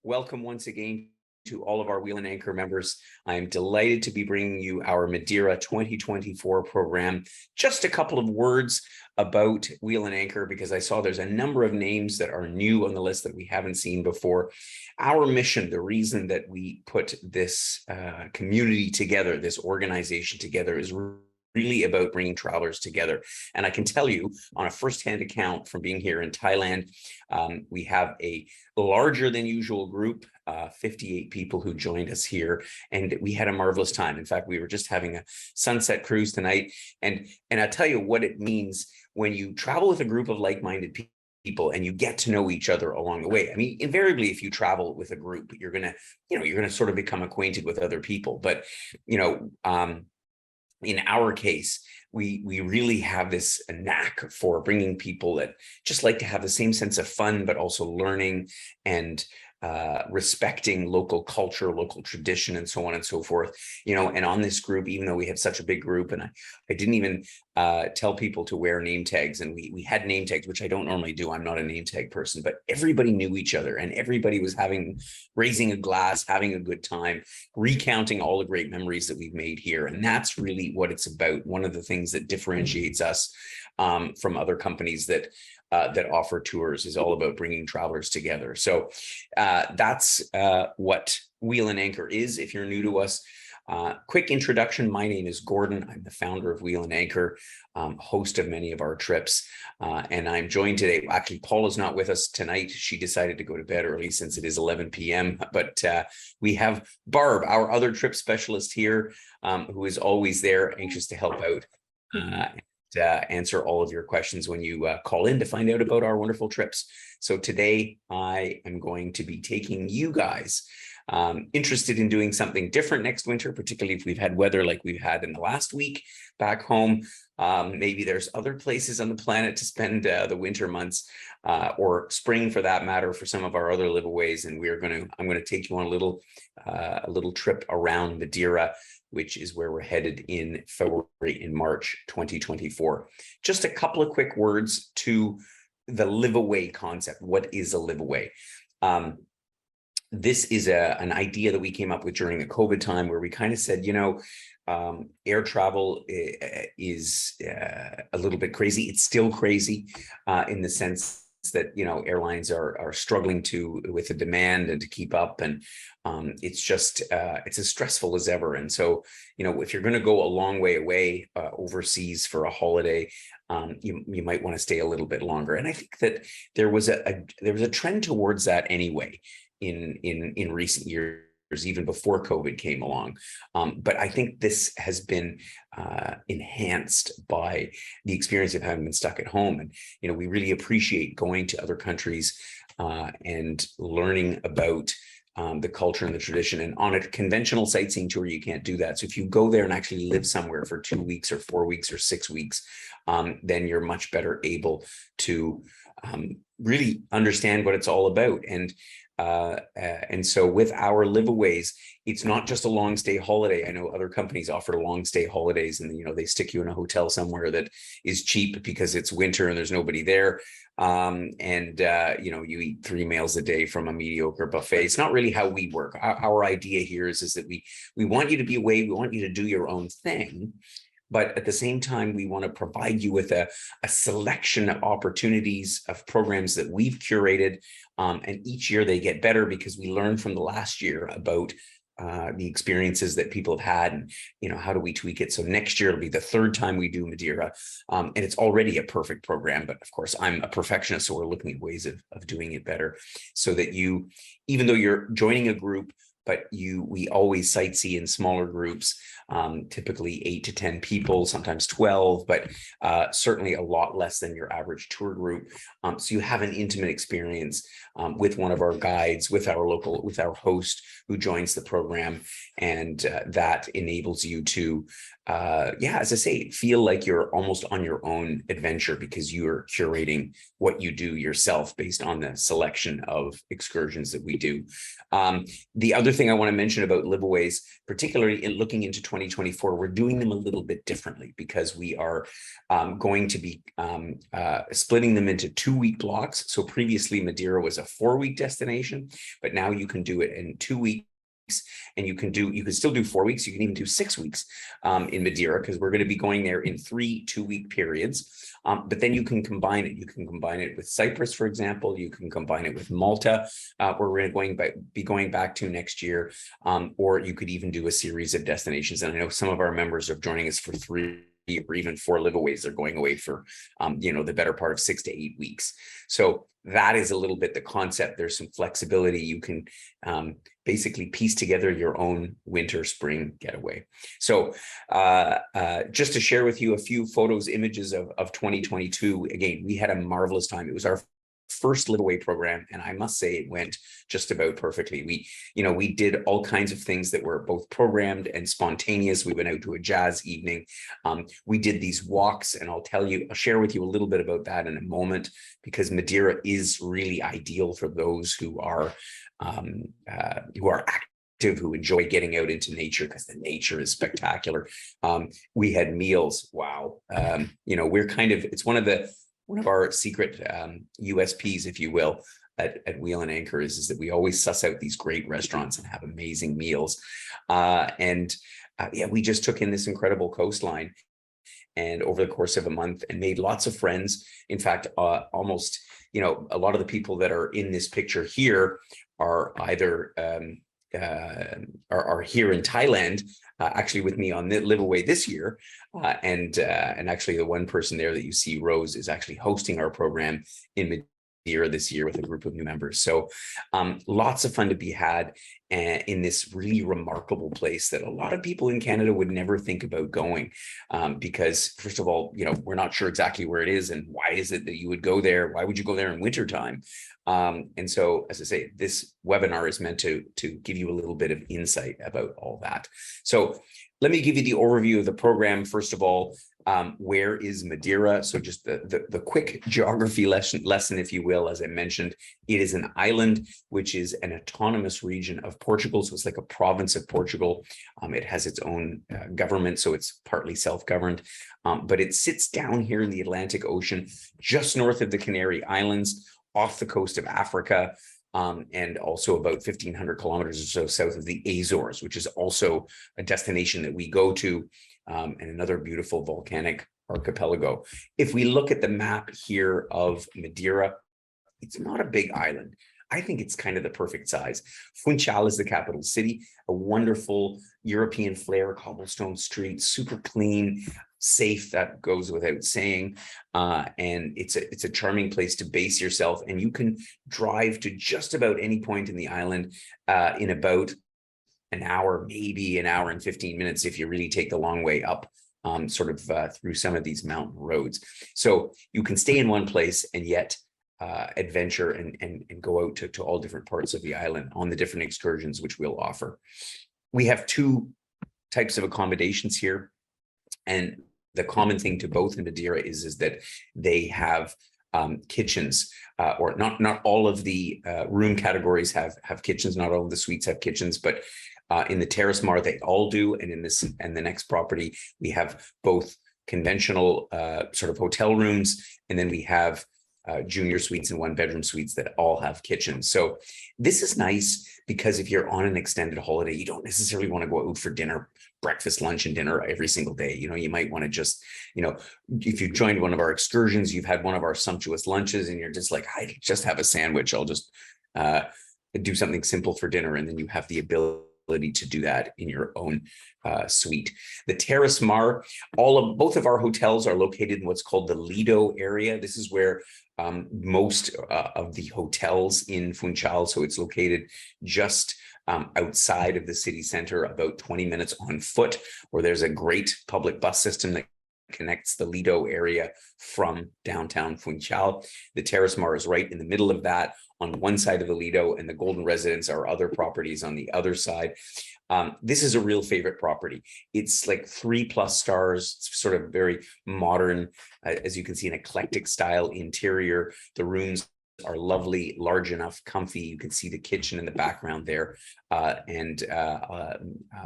Welcome once again to all of our Wheel and Anchor members. I am delighted to be bringing you our Madeira 2024 program. Just a couple of words about Wheel and Anchor, because I saw there's a number of names that are new on the list that we haven't seen before. Our mission, the reason that we put this community together, this organization together, is really about bringing travelers together. And I can tell you on a firsthand account from being here in Thailand, we have a larger than usual group, 58 people who joined us here, and we had a marvelous time. In fact, we were just having a sunset cruise tonight. And I'll tell you what it means when you travel with a group of like-minded people and you get to know each other along the way. I mean, invariably, if you travel with a group, you're gonna sort of become acquainted with other people. But in our case, we really have this knack for bringing people that just like to have the same sense of fun, but also learning and respecting local culture, local tradition, and so on and so forth. And on this group, even though we have such a big group, and I didn't even tell people to wear name tags, and we had name tags, which I don't normally do. I'm not a name tag person, but everybody knew each other, and everybody was raising a glass, having a good time, recounting all the great memories that we've made here. And that's really what it's about. One of the things that differentiates us from other companies that offer tours is all about bringing travelers together. So that's what Wheel and Anchor is. If you're new to us, quick introduction. My name is Gordon. I'm the founder of Wheel and Anchor, host of many of our trips. And I'm joined today. Actually, Paul is not with us tonight. She decided to go to bed early since it is 11 p.m. But we have Barb, our other trip specialist here, who is always there, anxious to help out. Answer all of your questions when you call in to find out about our wonderful trips. So today I am going to be taking you guys interested in doing something different next winter, particularly if we've had weather like we've had in the last week back home. Maybe there's other places on the planet to spend the winter months, or spring for that matter, for some of our other liveaways. And I'm going to take you on a little trip around Madeira, which is where we're headed in February and March 2024. Just a couple of quick words to the liveaway concept. What is a liveaway? This is an idea that we came up with during the COVID time, where we kind of said, air travel is a little bit crazy. It's still crazy in the sense that airlines are struggling with the demand and to keep up, and it's as stressful as ever. And so if you're going to go a long way away overseas for a holiday, you might want to stay a little bit longer. And I think that there was a trend towards that anyway in recent years, even before COVID came along. But I think this has been enhanced by the experience of having been stuck at home. And, we really appreciate going to other countries and learning about the culture and the tradition. And on a conventional sightseeing tour, you can't do that. So if you go there and actually live somewhere for 2 weeks or 4 weeks or 6 weeks, then you're much better able to really understand what it's all about. And so with our liveaways, it's not just a long stay holiday. I know other companies offer long stay holidays, and they stick you in a hotel somewhere that is cheap because it's winter and there's nobody there. You eat 3 meals a day from a mediocre buffet. It's not really how we work. Our idea here is that we want you to be away. We want you to do your own thing. But at the same time, we want to provide you with a selection of opportunities, of programs that we've curated. And each year they get better because we learn from the last year about the experiences that people have had, and how do we tweak it. So next year it'll be the 3rd time we do Madeira, and it's already a perfect program. But of course, I'm a perfectionist, so we're looking at ways of doing it better, so that even though you're joining a group, but we always sightsee in smaller groups, typically 8 to 10 people, sometimes 12, but certainly a lot less than your average tour group. So you have an intimate experience with one of our guides, with our host who joins the program, and that enables you to yeah, as I say, feel like you're almost on your own adventure because you are curating what you do yourself based on the selection of excursions that we do. The other thing I want to mention about LiveAways, particularly in looking into 2024, we're doing them a little bit differently because we are going to be splitting them into 2-week blocks. So previously Madeira was a 4-week destination, but now you can do it in 2 weeks. And you can still do 4 weeks. You can even do 6 weeks in Madeira, because we're going to be going there in 3 2-week periods. But then you can combine it. You can combine it with Cyprus, for example. You can combine it with Malta, where we're going to be going back to next year. Or you could even do a series of destinations. And I know some of our members are joining us for 3 or even 4 liveaways. They're going away for, the better part of 6 to 8 weeks. So that is a little bit the concept. There's some flexibility. You can basically piece together your own winter, spring getaway. So just to share with you a few photos, images of 2022. Again, we had a marvelous time. It was our first liveaway program, and I must say it went just about perfectly. We did all kinds of things that were both programmed and spontaneous. We went out to a jazz evening. We did these walks, and I'll share with you a little bit about that in a moment, because Madeira is really ideal for those who are active, who enjoy getting out into nature, because the nature is spectacular. We had meals. Wow. It's one of our secret USPs, if you will, at Wheel and Anchor is that we always suss out these great restaurants and have amazing meals. We just took in this incredible coastline, and over the course of a month, and made lots of friends. In fact, almost, a lot of the people that are in this picture here are either are here in Thailand, actually with me on the LiveAway this year, and actually the one person there that you see, Rose, is actually hosting our program in Madeira this year with a group of new members. So lots of fun to be had in this really remarkable place that a lot of people in Canada would never think about going, because first of all, we're not sure exactly where it is, and why is it that you would go there? Why would you go there in wintertime? And so, as I say, this webinar is meant to give you a little bit of insight about all that. So let me give you the overview of the program. First of all, where is Madeira? So just the quick geography lesson, if you will. As I mentioned, it is an island, which is an autonomous region of Portugal. So it's like a province of Portugal. It has its own government, so it's partly self-governed. But it sits down here in the Atlantic Ocean, just north of the Canary Islands, off the coast of Africa, and also about 1,500 kilometers or so south of the Azores, which is also a destination that we go to, and another beautiful volcanic archipelago. If we look at the map here of Madeira, it's not a big island. I think it's kind of the perfect size. Funchal is the capital city, a wonderful European flair, cobblestone streets, super clean, safe, that goes without saying, and it's a charming place to base yourself, and you can drive to just about any point in the island in about an hour, maybe an hour and 15 minutes if you really take the long way up, through some of these mountain roads. So you can stay in one place and yet adventure and go out to all different parts of the island on the different excursions which we'll offer. We have 2 types of accommodations here, and the common thing to both in Madeira is that they have kitchens, or not all of the room categories have kitchens. Not all of the suites have kitchens, but in the Terrace Mar they all do, and in the next property we have both conventional sort of hotel rooms, and then we have junior suites and 1-bedroom suites that all have kitchens. So this is nice because if you're on an extended holiday, you don't necessarily want to go out for dinner, breakfast, lunch, and dinner every single day. You might want to just, if you joined one of our excursions, you've had one of our sumptuous lunches, and you're just like, I just have a sandwich. I'll just do something simple for dinner, and then you have the ability to do that in your own suite. The Terrace Mar, both of our hotels are located in what's called the Lido area. This is where most of the hotels in Funchal, so it's located just outside of the city center, about 20 minutes on foot, where there's a great public bus system that connects the Lido area from downtown Funchal. The Terrace Mar is right in the middle of that on one side of the Lido, and the Golden Residence are other properties on the other side. This is a real favorite property. It's like 3+ stars. It's sort of very modern, as you can see, an eclectic style interior. The rooms are lovely, large enough, comfy. You can see the kitchen in the background there.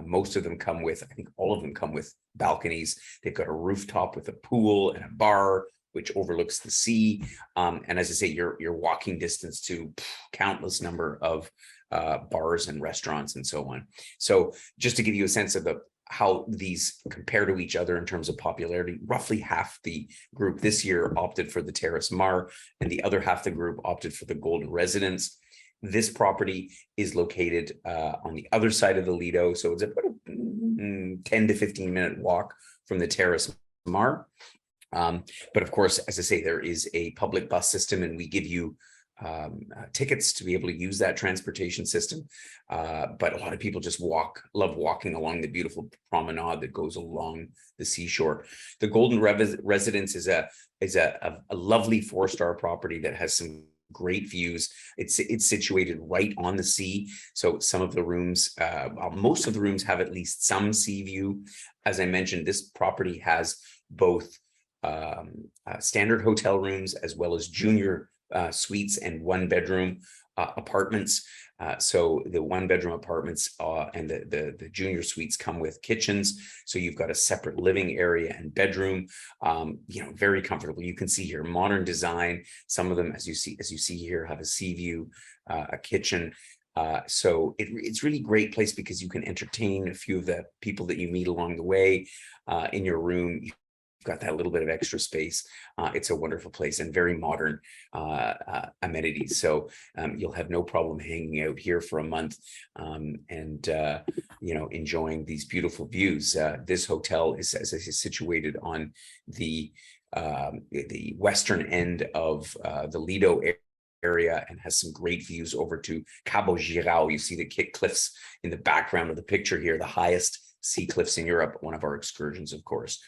Most of them come with, I think all of them come with balconies. They've got a rooftop with a pool and a bar, which overlooks the sea. And as I say, you're walking distance to countless number of bars and restaurants and so on. So just to give you a sense of how these compare to each other in terms of popularity, roughly half the group this year opted for the Terrace Mar, and the other half the group opted for the Golden Residence. This property is located on the other side of the Lido, so it's about a 10 to 15 minute walk from the Terrace Mar. But of course, as I say, there is a public bus system, and we give you tickets to be able to use that transportation system. But a lot of people just love walking along the beautiful promenade that goes along the seashore. The Golden Residence is a lovely 4-star property that has some great views. It's situated right on the sea. So some of the rooms, most of the rooms have at least some sea view. As I mentioned, this property has both standard hotel rooms as well as junior suites and 1-bedroom apartments. So the 1-bedroom apartments and the junior suites come with kitchens. So you've got a separate living area and bedroom, very comfortable. You can see here modern design. Some of them, as you see here, have a sea view, a kitchen. So it's really great place because you can entertain a few of the people that you meet along the way in your room. Got that little bit of extra space. It's a wonderful place and very modern amenities. So you'll have no problem hanging out here for a month and enjoying these beautiful views. This hotel is, as I say, situated on the western end of the Lido area and has some great views over to Cabo Girau. You see the cliffs in the background of the picture here, the highest sea cliffs in Europe, one of our excursions, of course.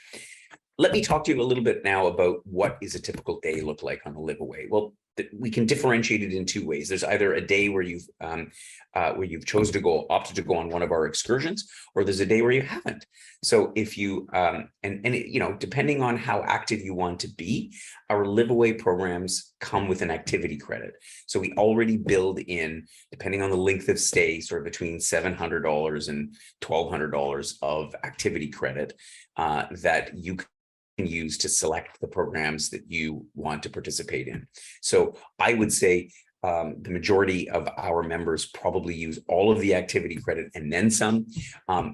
Let me talk to you a little bit now about what is a typical day look like on the LiveAway. Well, we can differentiate it in two ways. There's either a day where you've opted to go on one of our excursions, or there's a day where you haven't. So if you depending on how active you want to be, our LiveAway programs come with an activity credit. So we already build in, depending on the length of stay, sort of between $700 and $1,200 of activity credit that you can use to select the programs that you want to participate in. So I would say the majority of our members probably use all of the activity credit and then some.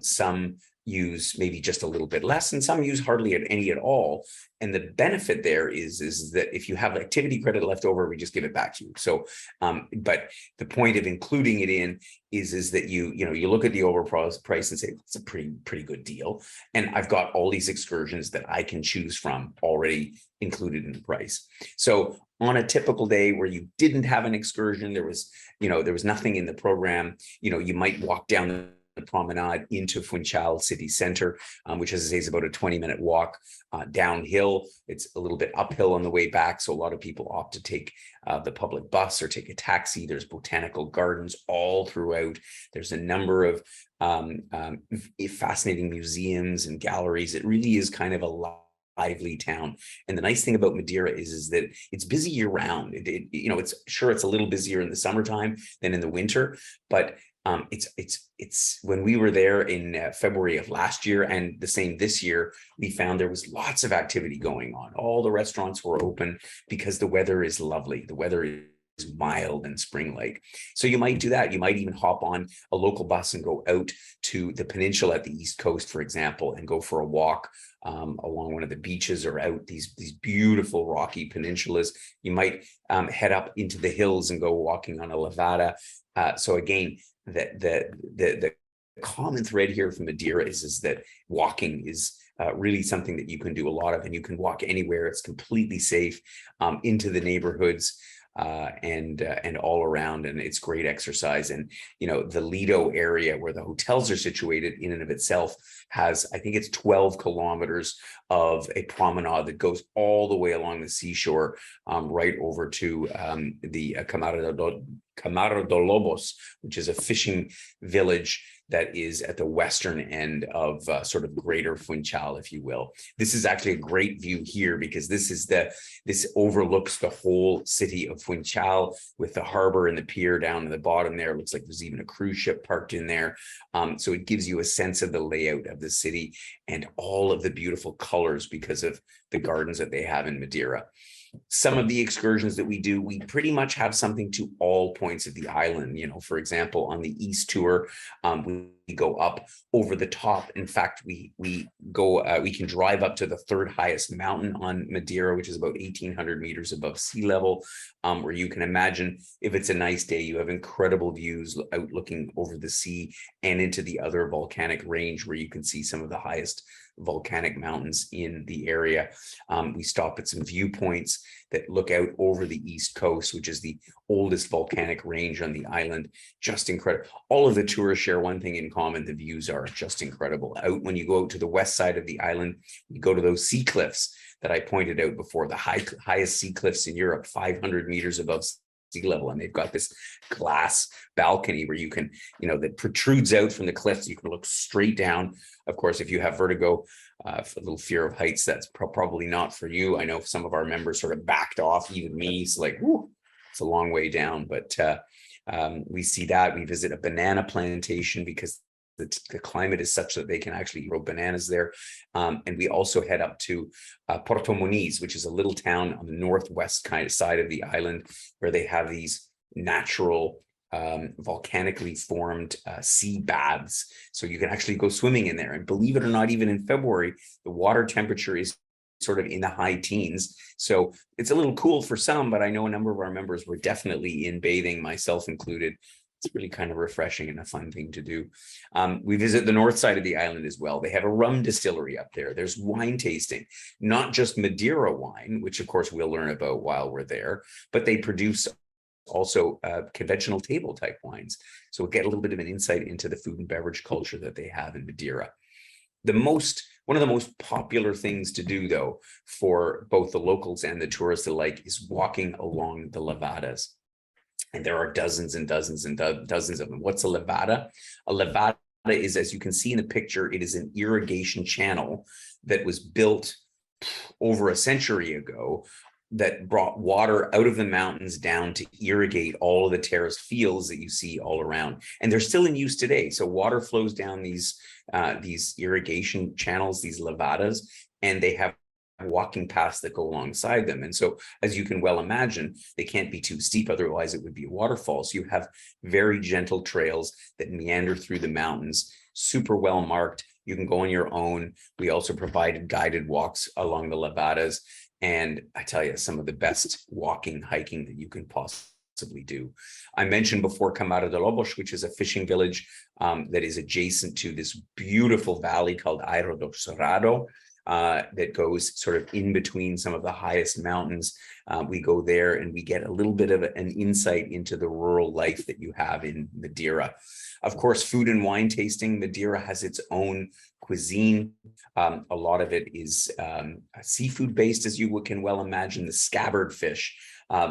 Some use maybe just a little bit less, and some use hardly any at all. And the benefit there is that if you have activity credit left over, we just give it back to you. So, but the point of including it in is that you look at the overall price and say, it's a pretty good deal. And I've got all these excursions that I can choose from already included in the price. So on a typical day where you didn't have an excursion, there was nothing in the program, you might walk down the promenade into Funchal city center, which, as I say, is about a 20-minute walk downhill. It's a little bit uphill on the way back, so a lot of people opt to take the public bus or take a taxi. There's botanical gardens all throughout. There's a number of fascinating museums and galleries. It really is kind of a lively town. And the nice thing about Madeira is that it's busy year round. It's a little busier in the summertime than in the winter, but it's when we were there in February of last year and the same this year, we found there was lots of activity going on. All the restaurants were open because the weather is lovely. The weather is mild and spring-like. So you might do that. You might even hop on a local bus and go out to the peninsula at the East Coast, for example, and go for a walk along one of the beaches or out these beautiful rocky peninsulas. You might head up into the hills and go walking on a levada. So again, the common thread here from Madeira is that walking is really something that you can do a lot of, and you can walk anywhere. It's completely safe into the neighborhoods. and all around, and it's great exercise. And the Lido area where the hotels are situated in and of itself has, I think it's 12 kilometers of a promenade that goes all the way along the seashore, right over to the Camaro de Lobos, which is a fishing village that is at the western end of sort of greater Funchal, if you will. This is actually a great view here because this overlooks the whole city of Funchal with the harbor and the pier down at the bottom there. It looks like there's even a cruise ship parked in there. So it gives you a sense of the layout of the city and all of the beautiful colors because of the gardens that they have in Madeira. Some of the excursions that we do, we pretty much have something to all points of the island. For example, on the East Tour, we go up over the top. In fact, we can drive up to the third highest mountain on Madeira, which is about 1,800 meters above sea level, where you can imagine, if it's a nice day, you have incredible views out looking over the sea and into the other volcanic range where you can see some of the highest volcanic mountains in the area. We stop at some viewpoints that look out over the East Coast, which is the oldest volcanic range on the island. Just incredible. All of the tourists share one thing in common: the views are just incredible. When you go out to the west side of the island, you go to those sea cliffs that I pointed out before, the highest sea cliffs in Europe, 500 meters above sea level, and they've got this glass balcony where you can, that protrudes out from the cliffs. You can look straight down. Of course, if you have vertigo, a little fear of heights, that's probably not for you. I know some of our members sort of backed off, even me. It's like, whoo, it's a long way down, but we see that. We visit a banana plantation because the climate is such that they can actually grow bananas there. And we also head up to Porto Muniz, which is a little town on the northwest kind of side of the island, where they have these natural volcanically formed sea baths. So you can actually go swimming in there. And believe it or not, even in February, the water temperature is sort of in the high teens. So it's a little cool for some, but I know a number of our members were definitely in bathing, myself included. It's really kind of refreshing and a fun thing to do. We visit the north side of the island as well. They have a rum distillery up there. There's wine tasting, not just Madeira wine, which of course we'll learn about while we're there, but they produce also conventional table type wines. So we'll get a little bit of an insight into the food and beverage culture that they have in Madeira. One of the most popular things to do, though, for both the locals and the tourists alike, is walking along the levadas. And there are dozens and dozens and dozens of them. What's a levada? A levada is, as you can see in the picture, it is an irrigation channel that was built over a century ago that brought water out of the mountains down to irrigate all of the terraced fields that you see all around. And they're still in use today. So water flows down these irrigation channels, these levadas, and they have walking paths that go alongside them. And so, as you can well imagine, they can't be too steep, otherwise it would be a waterfall. So you have very gentle trails that meander through the mountains, super well marked. You can go on your own. We also provided guided walks along the levadas. And I tell you, some of the best walking, hiking that you can possibly do. I mentioned before Camaro de Lobos, which is a fishing village that is adjacent to this beautiful valley called Airo do Cerrado. That goes sort of in between some of the highest mountains. We go there and we get a little bit of an insight into the rural life that you have in Madeira. Of course, food and wine tasting. Madeira has its own cuisine. A lot of it is seafood based, as you can well imagine. The scabbard fish,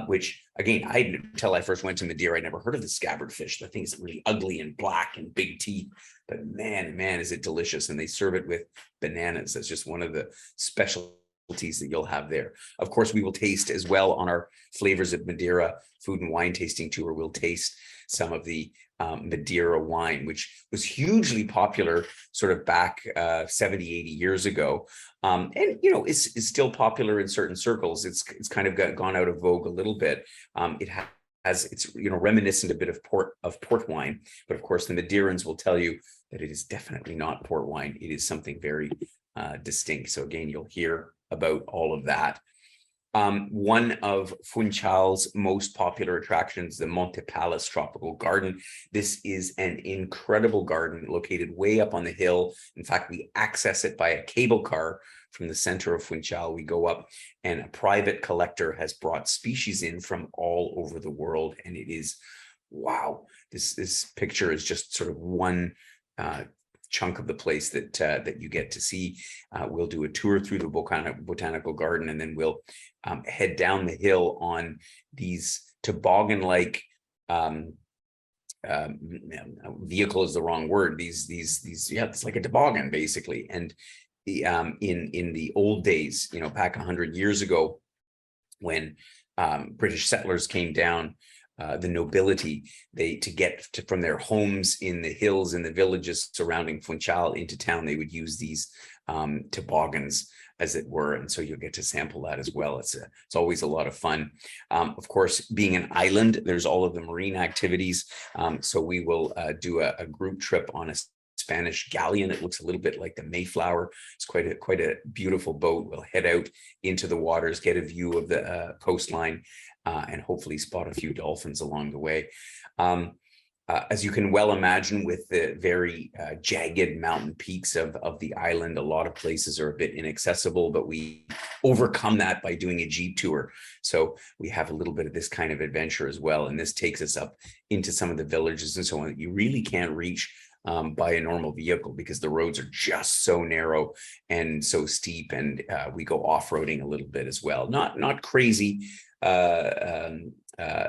which again, until I first went to Madeira, I never heard of the scabbard fish. The thing is really ugly and black and big teeth, but man, is it delicious. And they serve it with bananas. That's just one of the specialties that you'll have there. Of course, we will taste as well on our Flavors of Madeira food and wine tasting tour. We'll taste some of the Madeira wine, which was hugely popular sort of back 70, 80 years ago. And, is still popular in certain circles. It's kind of gone out of vogue a little bit. It has, it's, reminiscent a bit of port wine, but of course the Madeirans will tell you that it is definitely not port wine. It is something very distinct. So again, you'll hear about all of that. One of Funchal's most popular attractions, the Monte Palace Tropical Garden. This is an incredible garden located way up on the hill. In fact, we access it by a cable car from the center of Funchal. We go up, and a private collector has brought species in from all over the world, and it is, wow, this picture is just sort of one chunk of the place that you get to see. We'll do a tour through the botanical garden, and then we'll head down the hill on these toboggan-like vehicle is the wrong word. These yeah, it's like a toboggan basically. And the in the old days, you know, back 100 years ago, when British settlers came down, the nobility, to get from their homes in the hills and the villages surrounding Funchal into town, they would use these toboggans, as it were, and so you'll get to sample that as well. It's always a lot of fun. Of course, being an island, there's all of the marine activities. So we will do a group trip on a Spanish galleon. It looks a little bit like the Mayflower. It's quite a beautiful boat. We'll head out into the waters, get a view of the coastline, and hopefully spot a few dolphins along the way. As you can well imagine, with the very jagged mountain peaks of the island, a lot of places are a bit inaccessible, but we overcome that by doing a Jeep tour. So we have a little bit of this kind of adventure as well. And this takes us up into some of the villages and so on that you really can't reach by a normal vehicle, because the roads are just so narrow and so steep. And we go off-roading a little bit as well. Not crazy,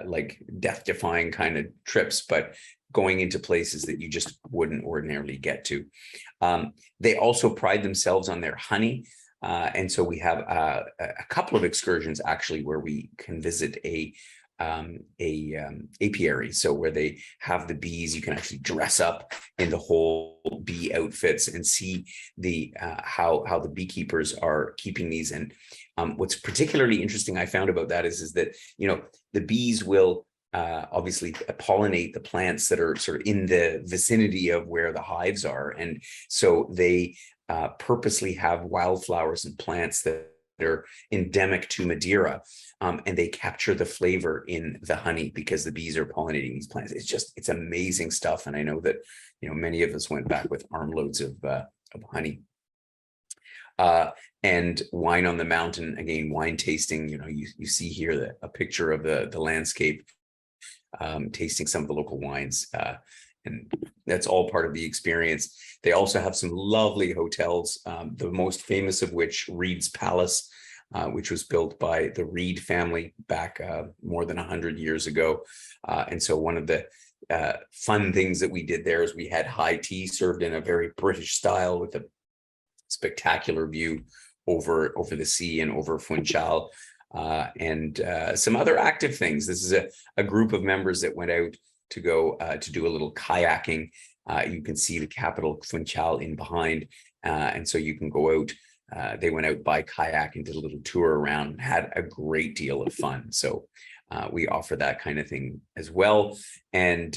like death-defying kind of trips, but going into places that you just wouldn't ordinarily get to. They also pride themselves on their honey. And so we have a couple of excursions actually where we can visit a apiary. So where they have the bees, you can actually dress up in the whole bee outfits and see the how the beekeepers are keeping these. And what's particularly interesting I found about that is that, you know, the bees will obviously pollinate the plants that are sort of in the vicinity of where the hives are. And so they purposely have wildflowers and plants that are endemic to Madeira, and they capture the flavor in the honey because the bees are pollinating these plants. It's amazing stuff. And I know that, you know, many of us went back with armloads of honey. And wine on the mountain, again, wine tasting. You know, you see here a picture of the landscape, tasting some of the local wines, and that's all part of the experience. They also have some lovely hotels, the most famous of which, Reed's Palace, which was built by the Reed family back more than 100 years ago. And so one of the fun things that we did there is we had high tea served in a very British style with a spectacular view over the sea and over Funchal. And some other active things. This is a group of members that went out to go to do a little kayaking. You can see the capital Funchal in behind, and so you can go out. They went out by kayak and did a little tour around, and had a great deal of fun. So we offer that kind of thing as well. And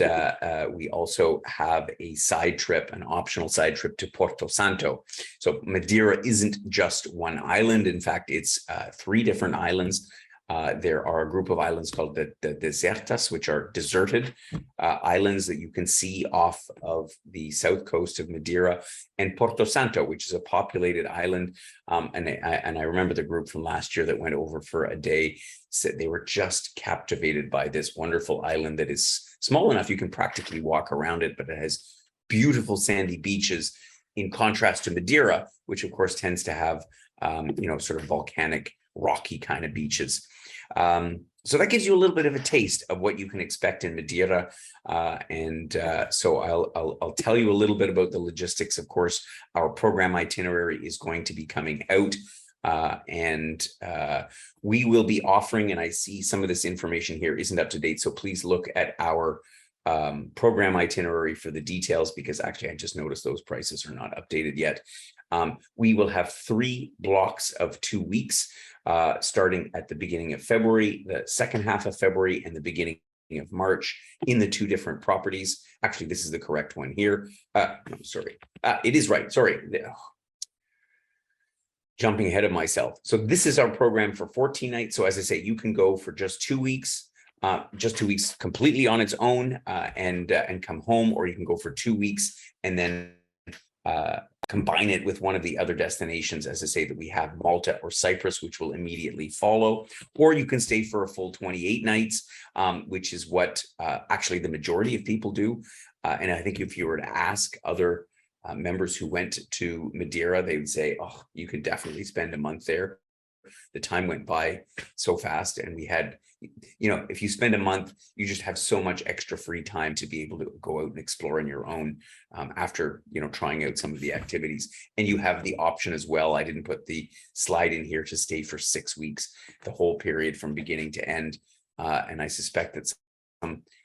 we also have a side trip, an optional side trip to Porto Santo. So Madeira isn't just one island. In fact, it's 3 different islands. There are a group of islands called the Desertas, which are deserted islands that you can see off of the south coast of Madeira, and Porto Santo, which is a populated island. And I remember the group from last year that went over for a day said they were just captivated by this wonderful island that is small enough you can practically walk around it, but it has beautiful sandy beaches, in contrast to Madeira, which of course tends to have you know, sort of volcanic, rocky kind of beaches. So that gives you a little bit of a taste of what you can expect in Madeira. So I'll tell you a little bit about the logistics. Of course, our program itinerary is going to be coming out, and we will be offering, and I see some of this information here isn't up to date, so please look at our program itinerary for the details, because actually I just noticed those prices are not updated yet. We will have 3 blocks of 2 weeks, starting at the beginning of February, the second half of February, and the beginning of March, in the 2 different properties. Actually, this is the correct one here. No, sorry, it is right. Sorry. Jumping ahead of myself. So this is our program for 14 nights. So as I say, you can go for just 2 weeks. Just 2 weeks completely on its own, and come home, or you can go for 2 weeks and then combine it with one of the other destinations, as I say, that we have Malta or Cyprus, which will immediately follow, or you can stay for a full 28 nights, which is what actually the majority of people do. And I think if you were to ask other members who went to Madeira, they would say, oh, you could definitely spend a month there. The time went by so fast, and we had, if you spend a month, you just have so much extra free time to be able to go out and explore on your own after, trying out some of the activities. And you have the option as well. I didn't put the slide in here to stay for 6 weeks, the whole period from beginning to end. And I suspect that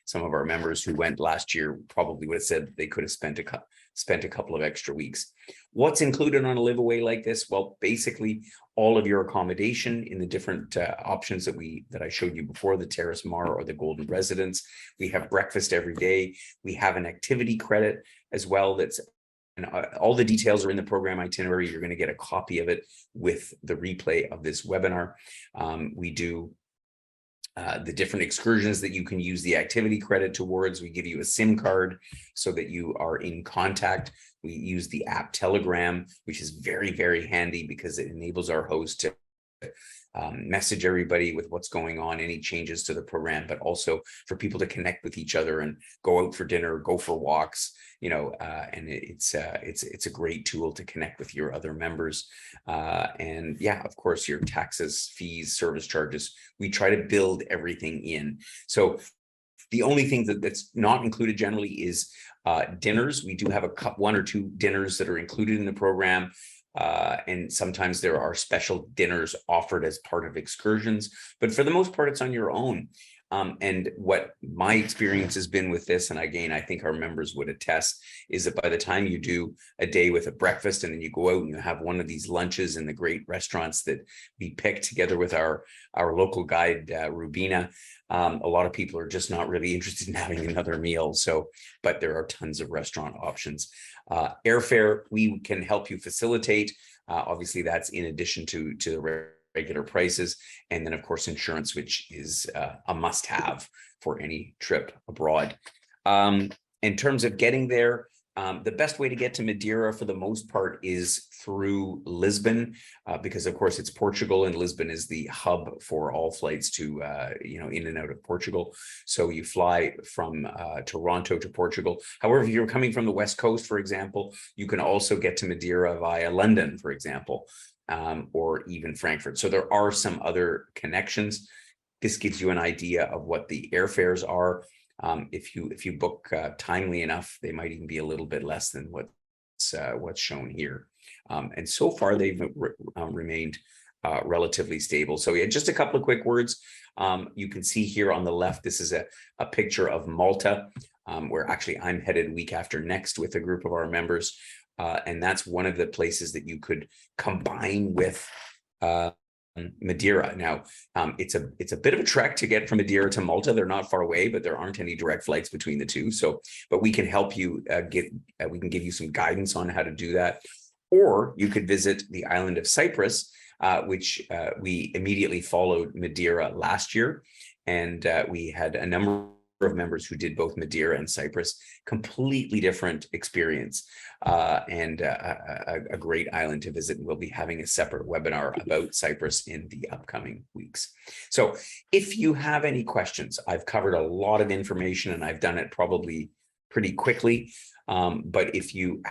some of our members who went last year probably would have said they could have spent a couple of extra weeks. What's included on a LiveAway like this? Well, basically all of your accommodation in the different options that I showed you before, the Terrace Mar or the Golden Residence. We have breakfast every day. We have an activity credit as well. And all the details are in the program itinerary. You're going to get a copy of it with the replay of this webinar. We do the different excursions that you can use the activity credit towards. We give you a SIM card so that you are in contact. We use the app Telegram, which is very, very handy because it enables our host to message everybody with what's going on, any changes to the program, but also for people to connect with each other and go out for dinner, go for walks, and it's a great tool to connect with your other members. And yeah, of course, your taxes, fees, service charges, we try to build everything in. So the only thing that's not included generally is dinners. We do have one or two dinners that are included in the program. And sometimes there are special dinners offered as part of excursions, but for the most part, it's on your own. And what my experience has been with this, and again, I think our members would attest, is that by the time you do a day with a breakfast and then you go out and you have one of these lunches in the great restaurants that we picked together with our local guide, Rubina, a lot of people are just not really interested in having another meal. But there are tons of restaurant options. Airfare, we can help you facilitate. Obviously, that's in addition to the regular prices. And then, of course, insurance, which is a must-have for any trip abroad. In terms of getting there, the best way to get to Madeira for the most part is through Lisbon, because of course it's Portugal, and Lisbon is the hub for all flights to, in and out of Portugal. So you fly from Toronto to Portugal. However, if you're coming from the West Coast, for example, you can also get to Madeira via London, for example, or even Frankfurt. So there are some other connections. This gives you an idea of what the airfares are. If you book timely enough, they might even be a little bit less than what's shown here. And so far, they've remained relatively stable. So yeah, just a couple of quick words. You can see here on the left, this is a picture of Malta, where actually I'm headed week after next with a group of our members. And that's one of the places that you could combine with Madeira. Now, it's a bit of a trek to get from Madeira to Malta. They're not far away, but there aren't any direct flights between the two. But we can help you we can give you some guidance on how to do that. Or you could visit the island of Cyprus, which we immediately followed Madeira last year. And we had a number of members who did both Madeira and Cyprus, completely different experience, and a great island to visit. We'll be having a separate webinar about Cyprus in the upcoming weeks. So if you have any questions, I've covered a lot of information and I've done it probably pretty quickly. But if you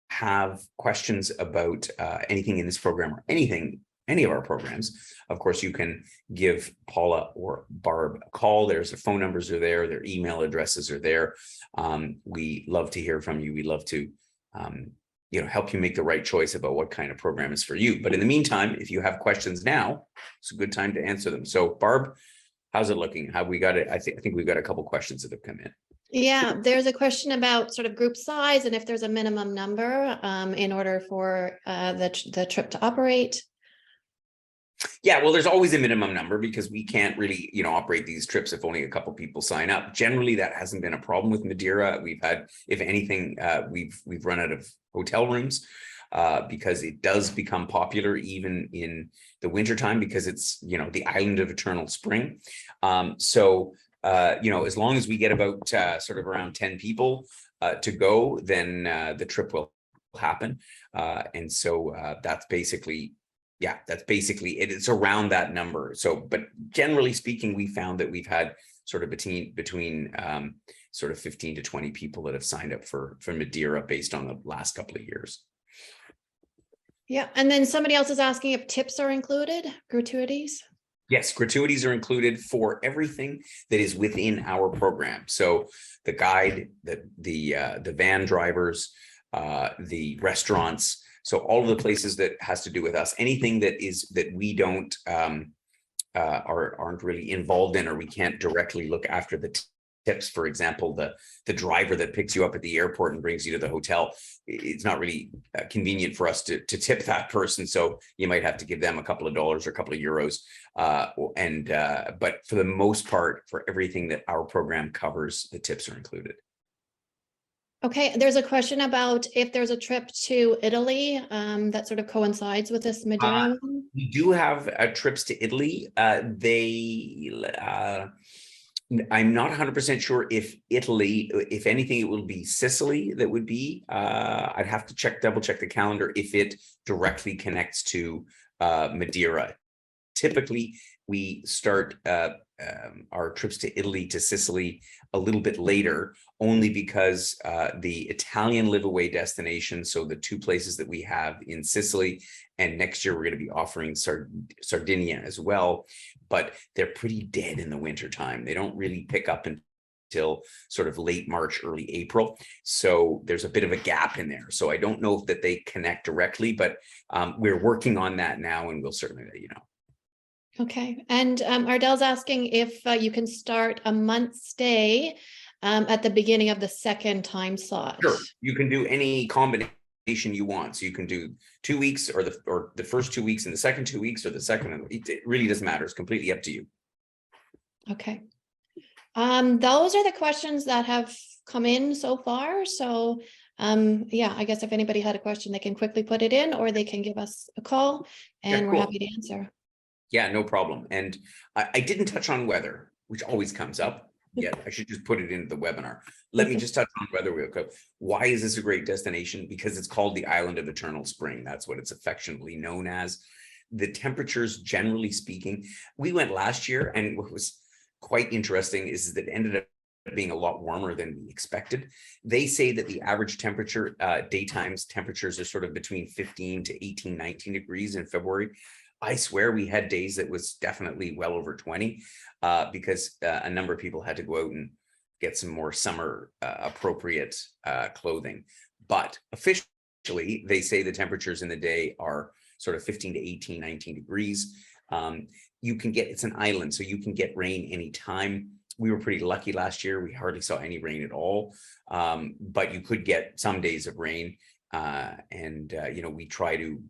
have questions about anything in this program or any of our programs, of course, you can give Paula or Barb a call. Their phone numbers are there. Their email addresses are there. We love to hear from you. We love to, help you make the right choice about what kind of program is for you. But in the meantime, if you have questions now, it's a good time to answer them. So Barb, how's it looking? Have we got it? I think we've got a couple questions that have come in. Yeah, there's a question about sort of group size and if there's a minimum number in order for the trip to operate. Yeah, well, there's always a minimum number because we can't really, operate these trips if only a couple people sign up. Generally, that hasn't been a problem with Madeira. We've had, if anything, we've run out of hotel rooms because it does become popular even in the wintertime because it's, the island of eternal spring. As long as we get about sort of around 10 people to go, then the trip will happen. And so that's basically, yeah, that's basically it. It's around that number. So, but generally speaking, we found that we've had sort of between sort of 15 to 20 people that have signed up for Madeira based on the last couple of years. Yeah, and then somebody else is asking if tips are included, gratuities. Yes, gratuities are included for everything that is within our program. So the guide, the van drivers, the restaurants. So all of the places that has to do with us, anything that we don't aren't really involved in, or we can't directly look after the tips. For example, the driver that picks you up at the airport and brings you to the hotel, it's not really convenient for us to tip that person. So you might have to give them a couple of dollars or a couple of euros. But for the most part, for everything that our program covers, the tips are included. Okay, there's a question about if there's a trip to Italy that sort of coincides with this Madeira one. We do have trips to Italy. I'm not 100% sure if Italy, if anything, it will be Sicily that would be. I'd have to double check the calendar if it directly connects to Madeira. Typically, we start our trips to Italy, to Sicily a little bit later, only because the Italian LiveAway destination, so the two places that we have in Sicily, and next year we're going to be offering Sardinia as well, but they're pretty dead in the wintertime. They don't really pick up until sort of late March, early April. So there's a bit of a gap in there. So I don't know if that they connect directly, but we're working on that now, and we'll certainly let you know. Okay, and Ardell's asking if you can start a month stay at the beginning of the second time slot. Sure, you can do any combination you want. So you can do 2 weeks, or the first 2 weeks and the second 2 weeks, or the second. It really doesn't matter. It's completely up to you. Okay. Those are the questions that have come in so far. So yeah, I guess if anybody had a question, they can quickly put it in, or they can give us a call, and we're happy to answer. Yeah, no problem. And I didn't touch on weather, which always comes up. Yeah, I should just put it into the webinar. Let me just touch on weather real quick. Why is this a great destination? Because it's called the Island of Eternal Spring. That's what it's affectionately known as. The temperatures, generally speaking, we went last year, and what was quite interesting is that it ended up being a lot warmer than we expected. They say that the average temperature, daytimes temperatures, are sort of between 15 to 18, 19 degrees in February. I swear we had days that was definitely well over 20 because a number of people had to go out and get some more summer appropriate clothing. But officially, they say the temperatures in the day are sort of 15 to 18, 19 degrees. You can get, it's an island, so you can get rain anytime. We were pretty lucky last year. We hardly saw any rain at all, but you could get some days of rain. You know, we try to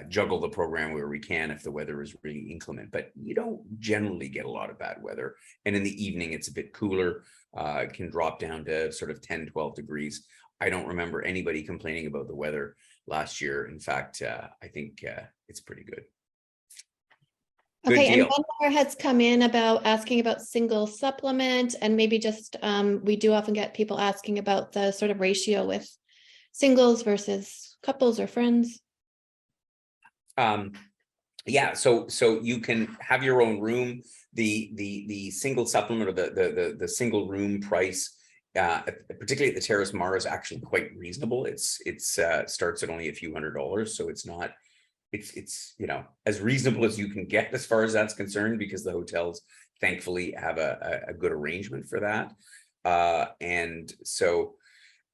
juggle the program where we can if the weather is really inclement, but you don't generally get a lot of bad weather. And in the evening, it's a bit cooler. It can drop down to sort of 10, 12 degrees. I don't remember anybody complaining about the weather last year. In fact, I think it's pretty good. Okay, and one more has come in about asking about single supplement, and maybe just we do often get people asking about the sort of ratio with singles versus couples or friends. Yeah, so you can have your own room. The single supplement, or the single room price, particularly at the Terrace Mar, is actually quite reasonable. It's starts at only a few $100s, so it's not. It's you know, as reasonable as you can get as far as that's concerned, because the hotels thankfully have a good arrangement for that. And so,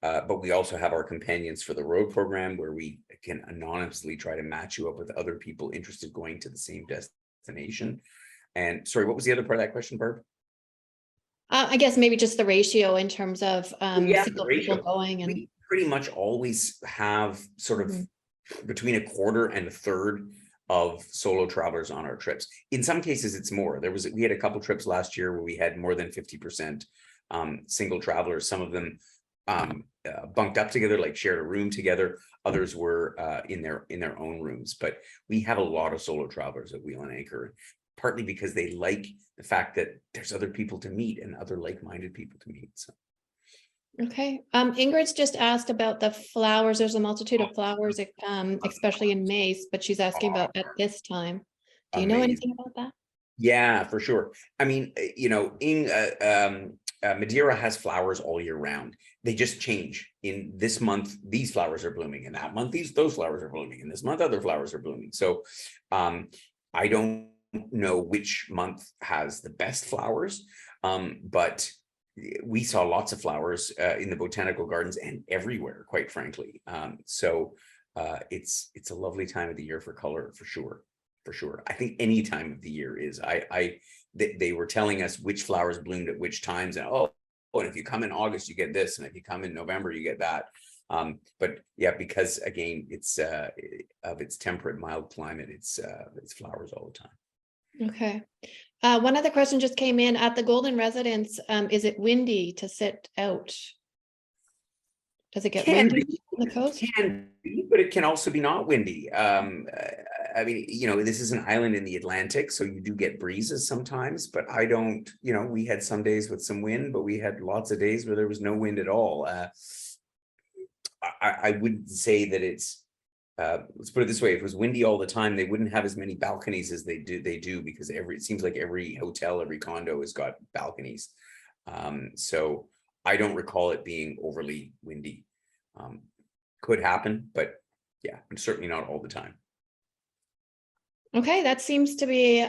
but we also have our Companions for the Road program, where we can anonymously try to match you up with other people interested going to the same destination. And sorry, what was the other part of that question, Barb? I guess maybe just the ratio in terms of single people going. And we pretty much always have sort of between a quarter and a third of solo travelers on our trips. In some cases, it's more. We had a couple trips last year where we had more than 50% single travelers. Some of them bunked up together, like shared a room together. Others were in their own rooms. But we have a lot of solo travelers at Wheel and Anchor, partly because they like the fact that there's other people to meet and other like-minded people to meet. So. Okay. Ingrid's just asked about the flowers. There's a multitude of flowers, especially in May, but she's asking about at this time. Do you know Amazing. anything about that? Yeah, for sure. I mean, Madeira has flowers all year round. They just change. In this month, these flowers are blooming. In that month, those flowers are blooming. In this month, other flowers are blooming. So, I don't know which month has the best flowers, but we saw lots of flowers in the botanical gardens and everywhere, quite frankly. It's a lovely time of the year for color, for sure. For sure. I think any time of the year is. They were telling us which flowers bloomed at which times, and and if you come in August, you get this, and if you come in November, you get that. But yeah, because again, it's of its temperate, mild climate, it's flowers all the time. Okay. One other question just came in at the Golden Residence. Is it windy to sit out? Does it get Can windy be, on the coast? can be, but it can also be not windy. I mean, this is an island in the Atlantic, so you do get breezes sometimes, but I don't, we had some days with some wind, but we had lots of days where there was no wind at all. I would say that it's, let's put it this way, if it was windy all the time, they wouldn't have as many balconies as they do because it seems like every hotel, every condo has got balconies. So I don't recall it being overly windy. Could happen, but yeah, certainly not all the time. Okay, that seems to be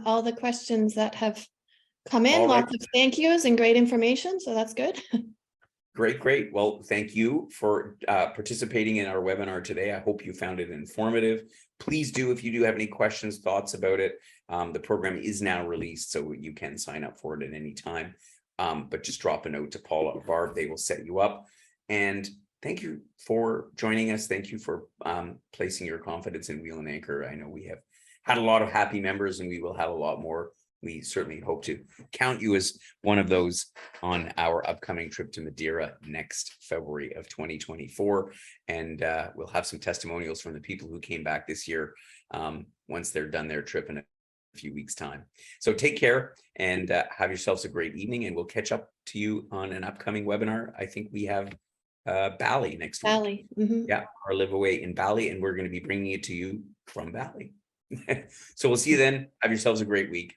all the questions that have come in. All right. Lots of thank yous and great information, so that's good. Great. Well, thank you for participating in our webinar today. I hope you found it informative. Please do, if you do have any questions, thoughts about it. The program is now released, so you can sign up for it at any time. But just drop a note to Paula or Barb. They will set you up. And thank you for joining us. Thank you for placing your confidence in Wheel and Anchor. I know we have had a lot of happy members, and we will have a lot more. We certainly hope to count you as one of those on our upcoming trip to Madeira next February of 2024. And we'll have some testimonials from the people who came back this year once they're done their trip in a few weeks' time. So take care and have yourselves a great evening, and we'll catch up to you on an upcoming webinar. I think we have Bali next week. Bali. Mm-hmm. Yeah, our LiveAway in Bali, and we're going to be bringing it to you from Bali. So we'll see you then. Have yourselves a great week.